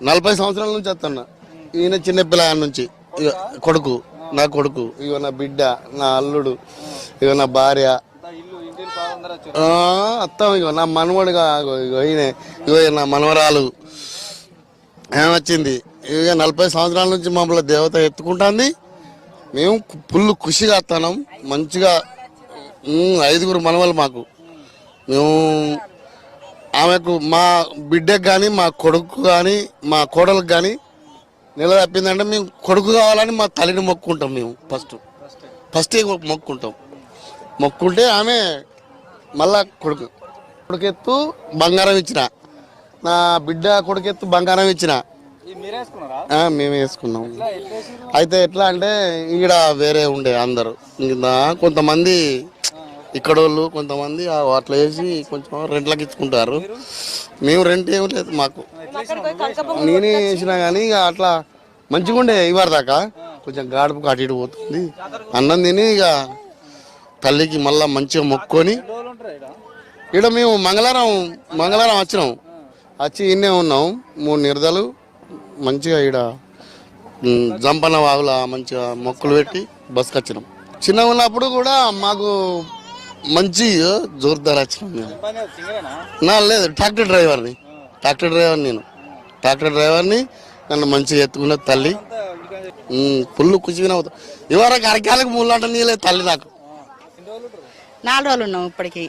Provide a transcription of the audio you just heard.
40 సంవత్సరాల నుంచి వస్తున్నా. ఈయన చిన్నపిల్లల నుంచి కొడుకు, నా కొడుకు, ఇగో నా బిడ్డ, నా అల్లుడు, ఇగో నా భార్య అత్తం, ఇగో నా మనవడుగా, ఇగో ఈయన, ఇగో నా మనవరాలు ఏమొచ్చింది. ఇక 40 సంవత్సరాల నుంచి మమ్మల్ని దేవత ఎత్తుకుంటుంది. మేము ఫుల్ ఖుషిగా వస్తున్నాం. మంచిగా 5గురు మనవలు మాకు. మేము ఆమెకు మా బిడ్డకు కానీ, మా కొడుకు కానీ, మా కోడలకు కానీ నెల తప్పిందంటే మేము కొడుకు కావాలని మా తల్లిని మొక్కుంటాం. మేము ఫస్ట్ మొక్కుంటే ఆమె మళ్ళా కొడుకెత్తు బంగారం ఇచ్చిన, నా బిడ్డ కొడుకెత్తు బంగారం ఇచ్చిన. మేము వేసుకున్నాం. అయితే ఎట్లా అంటే ఈడ వేరే ఉండే అందరూ, కొంతమంది ఇక్కడ వాళ్ళు, కొంతమంది అట్లా వేసి కొంచెం రెంట్లకు ఇచ్చుకుంటారు. మేము రెంట్ ఏమి లేదు మాకు. నేనే వేసినా కానీ ఇక అట్లా మంచిగా ఉండే ఇవాళ దాకా. కొంచెం గాడుపు అటు ఇటు పోతుంది. అన్నం తిని ఇక తల్లికి మళ్ళా మంచిగా మొక్కుకొని ఇక్కడ మేము మంగళవారం వచ్చినాం. వచ్చి ఇన్నే ఉన్నాం 3 నిర్దలు మంచిగా. ఈడ జంపన వాగుల మంచిగా మొక్కులు పెట్టి బస్కి వచ్చినాం. చిన్నగా ఉన్నప్పుడు కూడా మాకు మంచి జోరుదార్ వచ్చినాం మేము. నా లేదు ట్రాక్టర్ డ్రైవర్ని నేను. ట్రాక్టర్ డ్రైవర్ని నన్ను మంచిగా ఎత్తుకున్న తల్లి. ఫుల్ ఖుషిగా అవుతాం. ఇవరకు అరకాలకు 3 నీళ్ళే తల్లి నాకు. 4 రోజులు ఉన్నాం ఇప్పటికి.